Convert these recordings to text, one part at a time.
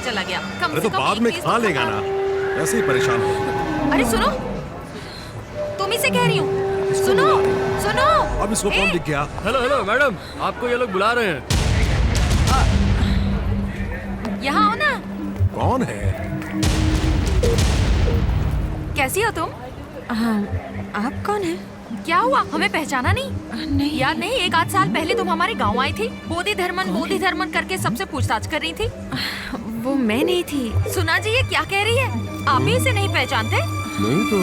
चला गया। कम अरे से तो कम बाद एक में पीस खा तो लेगा खाना। ना, ऐसे ही परेशान हो। अरे सुनो, तुम ही से कह रही हूँ। सुनो सुनो। अब इसको कौन दिख गया? हेलो हेलो मैडम, आपको ये लोग बुला रहे हैं। यहाँ आओ ना। कौन है? कैसी हो तुम? हाँ, आप कौन है? क्या हुआ, हमें पहचाना नहीं? नहीं याद नहीं, 1 आध साल पहले तुम हमारे गांव आई थी, बोधि धर्मन करके सबसे पूछताछ कर रही थी। वो मैं नहीं थी। सुना जी, ये क्या कह रही है? आप ही इसे नहीं पहचानते? नहीं तो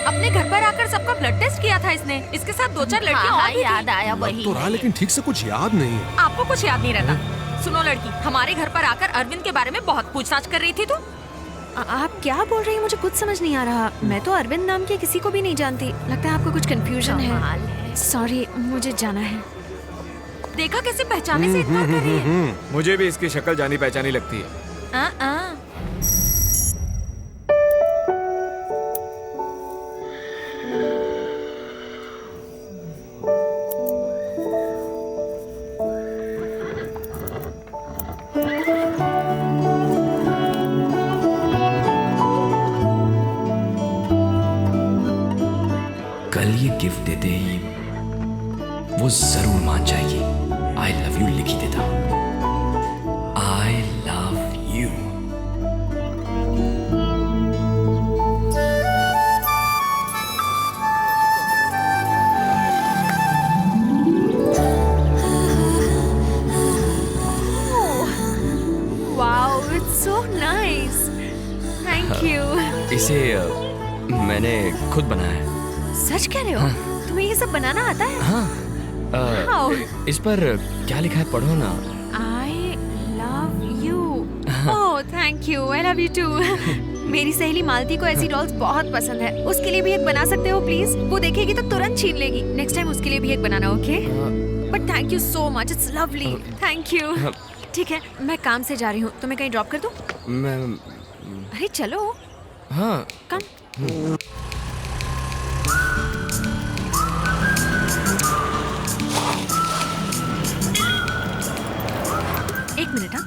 अपने घर पर आकर सबका ब्लड टेस्ट किया था इसने। इसके साथ 2-4 लड़कियां और भी याद आया वही। तो रहा, लेकिन ठीक से कुछ याद नहीं। आपको कुछ याद नहीं रहता। सुनो लड़की, हमारे घर पर आकर अरविंद के बारे में बहुत पूछताछ कर रही थी तू। आप क्या बोल रही हैं? मुझे कुछ समझ नहीं आ रहा। मैं तो अरविंद नाम के किसी को भी नहीं जानती। लगता है आपको कुछ कंफ्यूजन है। सॉरी, मुझे जाना है। देखा कैसे पहचाने से इनकार कर रही है। मुझे भी इसकी शक्ल जानी पहचानी लगती है। कल ये गिफ्ट देते ही वो जरूर मान जाएगी। आई लव यू लिख ही देता हूं। I love you. Wow, it's so nice. Thank you. इसे मैंने खुद बनाया है। सच कह रहे हो? तुम्हें ये सब बनाना आता है? हाँ। Wow. इस पर क्या लिखा है पढ़ो ना। I love you. Oh, thank you. I love you too. मेरी सहेली मालती को ऐसी डॉल्स बहुत पसंद है। उसके लिए भी एक बना सकते हो प्लीज? वो देखेगी तो तुरंत छीन लेगी। नेक्स्ट टाइम उसके लिए भी एक बनाना, okay? But thank you so much, it's lovely. Thank you. ठीक है, मैं काम से जा रही हूँ, तुम्हें कहीं ड्रॉप कर दूँ? मैं अरे चलो। हाँ। कम। एक मिनट। हाँ,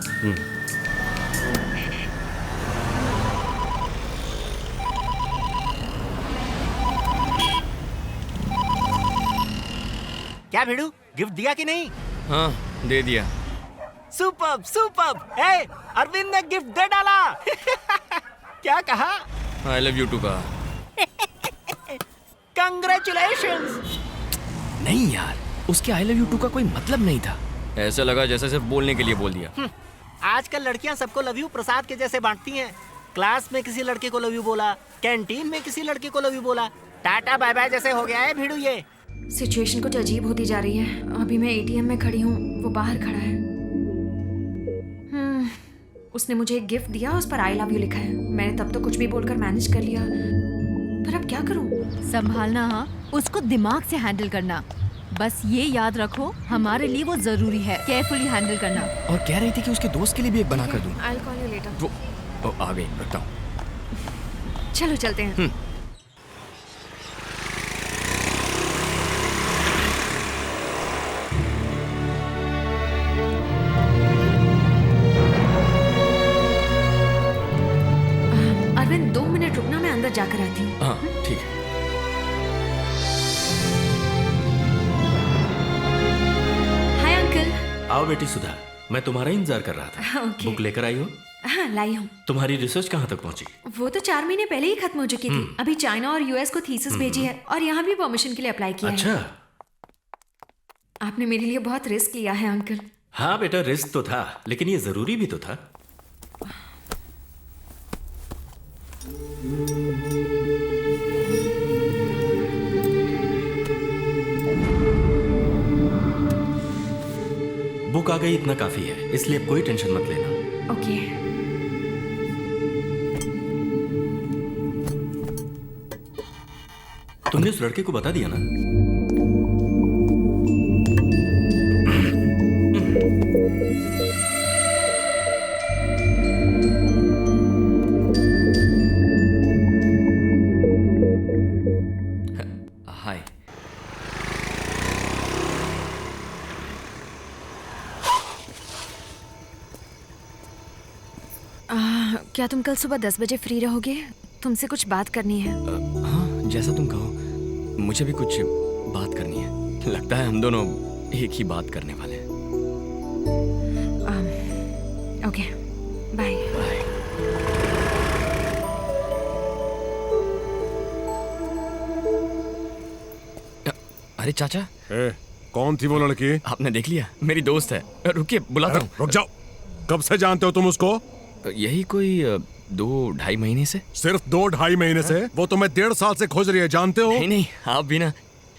क्या भिड़ू, गिफ्ट दिया कि नहीं? हाँ, दे दिया। Superb superb. हे, अरविंद ने गिफ्ट दे डाला। क्या कहा? आई लव यू टू का। कंग्रेचुलेशंस। नहीं यार, उसके आई लव यू टू का कोई मतलब नहीं था। ऐसा लगा जैसे सिर्फ बोलने के लिए बोल दिया। आजकल लड़कियां सबको लव यू प्रसाद के जैसे बांटती हैं। क्लास में किसी लड़के को लव यू बोला, कैंटीन में किसी लड़के को लव यू बोला, टाटा बाय बाय जैसे हो गया है भिड़ू ये। सिचुएशन कुछ अजीब होती जा रही है। अभी मैं एटीएम में खड़ी हूँ, वो बाहर खड़ा है। उसने मुझे एक गिफ्ट दिया, उस पर आई लव यू लिखा है। मैंने तब तो कुछ भी बोलकर मैनेज कर लिया, पर अब क्या करूँ? संभालना, हाँ, उसको दिमाग से हैंडल करना। बस ये याद रखो, हमारे लिए वो जरूरी है। केयरफुली हैंडल करना। और कह रही थी कि उसके दोस्त के लिए भी एक बना कर दूं। I'll call you later. वो आ गई, रखता हूँ। चलो चलते हैं। अरविंद, 2 मिनट रुकना, मैं अंदर जाकर आती हूँ। हाँ, ठीक है। Hi uncle. आओ बेटी सुधा, मैं तुम्हारा इंतजार कर रहा था। ओके। बुक लेकर आई हो? हाँ, लाई हूँ। तुम्हारी रिसर्च कहाँ तक पहुंची? वो तो 4 महीने पहले ही खत्म हो चुकी थी। अभी चाइना और यूएस को थीसिस भेजी है और यहाँ भी परमिशन के लिए अप्लाई किया अच्छा। है। आपने मेरे लिए बहुत रिस्क लिया है अंकल। हाँ बेटा, रिस्क तो था, लेकिन ये जरूरी भी तो था। बुक आ गई, इतना काफी है, इसलिए अब कोई टेंशन मत लेना। ओके। तुमने उस लड़के को बता दिया ना? हाय। क्या तुम कल सुबह 10 बजे फ्री रहोगे? तुमसे कुछ बात करनी है। हाँ, जैसा तुम कहो। मुझे भी कुछ बात करनी है। लगता है हम दोनों एक ही बात करने वाले हैं। Okay, bye. अरे चाचा, कौन थी वो लड़की? आपने देख लिया? मेरी दोस्त है। रुकिए, बुलाता हूँ। रुक जाओ। कब से जानते हो तुम उसको? यही कोई 2-2.5 महीने से। सिर्फ 2-2.5 महीने से? वो तुम्हें 1.5 साल से खोज रही है, जानते हो? नहीं नहीं, आप भी ना।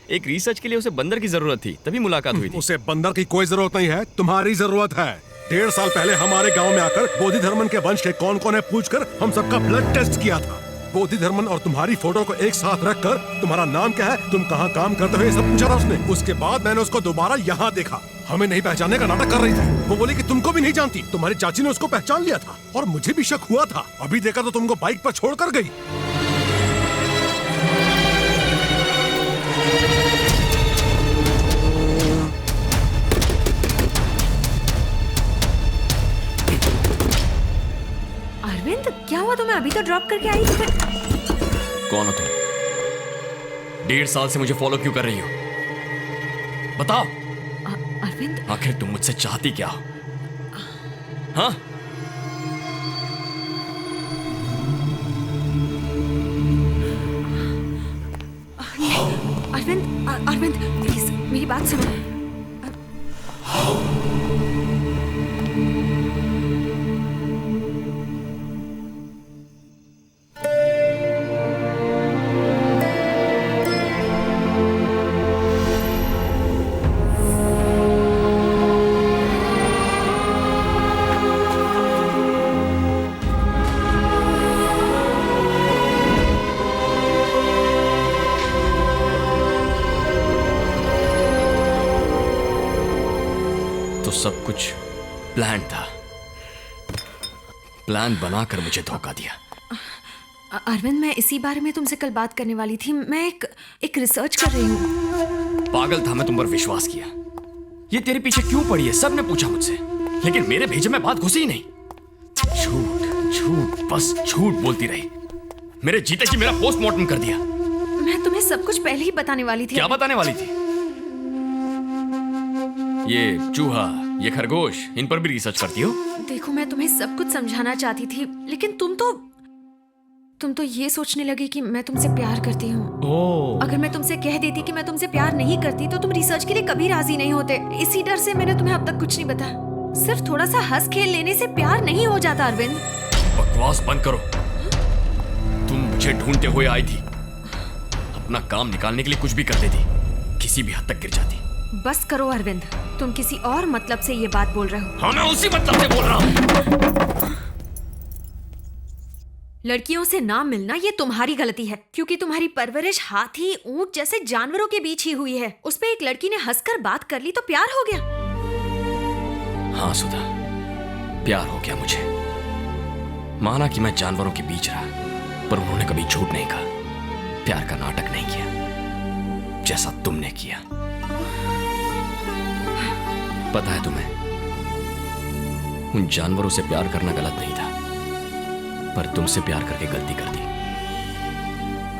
एक रिसर्च के लिए उसे बंदर की जरूरत थी, तभी मुलाकात हुई थी। उसे बंदर की कोई जरूरत नहीं है, तुम्हारी जरूरत है। 1.5 साल पहले हमारे गांव में आकर बोधि धर्मन के वंश के कौन कौन है पूछकर हम सबका ब्लड टेस्ट किया था। बोधि धर्मन और तुम्हारी फोटो को एक साथ रखकर तुम्हारा नाम क्या है, तुम कहाँ काम करते हो, ये सब पूछा था उसने। उसके बाद मैंने उसको दोबारा यहाँ देखा। हमें नहीं पहचानने का नाटक कर रही थी। वो बोली कि तुमको भी नहीं जानती। तुम्हारी चाची ने उसको पहचान लिया था और मुझे भी शक हुआ था। अभी देखा तो तुमको बाइक पर छोड़ कर गई। अरविंद, क्या हुआ तुम्हें? अभी तो ड्रॉप करके आई थी फिर। कौन हो तुम? 1.5 साल से मुझे फॉलो क्यों कर रही हो? बताओ। अरविंद, आखिर तुम मुझसे चाहती क्या हो? हाँ? अरविंद, प्लीज मेरी बात सुनो। सब कुछ प्लान था। प्लान बनाकर मुझे धोखा दिया। अरविंद, मैं इसी बारे में तुमसे कल बात करने वाली थी। मैं एक रिसर्च कर रही हूँ। पागल था मैं तुम पर विश्वास किया। ये तेरे पीछे क्यों पड़ी है सबने पूछा मुझसे, लेकिन मेरे भेजे में बात घुसी ही नहीं। झूठ झूठ बस झूठ बोलती रही। मेरे जीते जी मेरा पोस्टमार्टम कर दिया। मैं तुम्हें सब कुछ पहले ही बताने वाली थी। क्या बताने वाली थी? ये चूहा, ये खरगोश, इन पर भी रिसर्च करती हो? देखो, मैं तुम्हें सब कुछ समझाना चाहती थी, लेकिन तुम तो ये सोचने लगे कि मैं तुमसे प्यार करती हूँ। अगर मैं तुमसे कह देती कि मैं तुमसे प्यार नहीं करती तो तुम रिसर्च के लिए कभी राजी नहीं होते। इसी डर से मैंने तुम्हें अब तक कुछ नहीं बताया। सिर्फ थोड़ा सा हंस खेल लेने से प्यार नहीं हो जाता अरविंद। बकवास बंद करो। तुम मुझे ढूंढते हुए आई थी। अपना काम निकालने के लिए कुछ भी कर देती, किसी भी हद तक गिर जाती। बस करो अरविंद, तुम किसी और मतलब से ये बात बोल रहे हो। हाँ, मैं उसी मतलब से बोल रहा हूँ। लड़कियों से ना मिलना ये तुम्हारी गलती है, क्योंकि तुम्हारी परवरिश हाथी, ऊंट जैसे जानवरों के बीच ही हुई है। उस पे एक लड़की ने हंसकर बात कर ली तो प्यार हो गया। हाँ सुधा, प्यार हो गया मुझे। माना कि मैं जानवरों के बीच रहा, पर उन्होंने कभी झूठ नहीं कहा, प्यार का नाटक नहीं किया जैसा तुमने किया। पता है तुम्हें, उन जानवरों से प्यार करना गलत नहीं था, पर तुमसे प्यार करके गलती कर दी,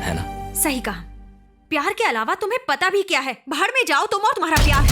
है ना? सही कहा। प्यार के अलावा तुम्हें पता भी क्या है? बाहर में जाओ तुम और तुम्हारा प्यार।